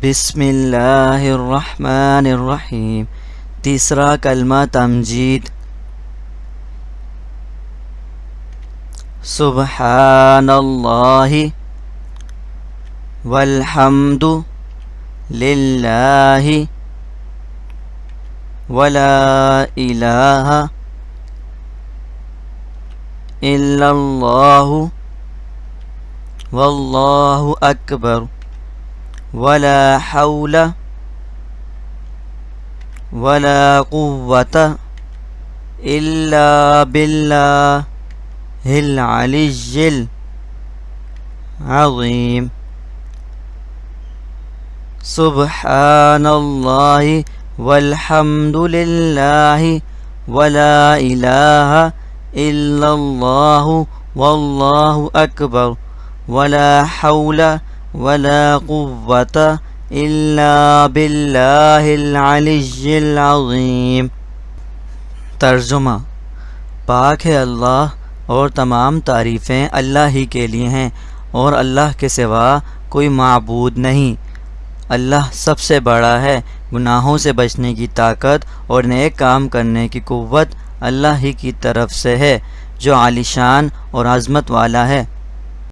بسم اللہ الرحمن الرحیم۔ تیسرا کلمہ تمجید۔ سبحان اللہ والحمد للہ ولا الہ الا اللہ واللہ اکبر ولا حول ولا قوة الا باللہ العلی العظیم۔ سبحان اللہ والحمد للہ ولا الہ الا اللہ واللہ اکبر ولا حول ولا قوة الا باللہ العلی العظیم۔ ترجمہ: پاک ہے اللہ اور تمام تعریفیں اللہ ہی کے لیے ہیں اور اللہ کے سوا کوئی معبود نہیں۔ اللہ سب سے بڑا ہے۔ گناہوں سے بچنے کی طاقت اور نیک کام کرنے کی قوت اللہ ہی کی طرف سے ہے جو عالی شان اور عظمت والا ہے۔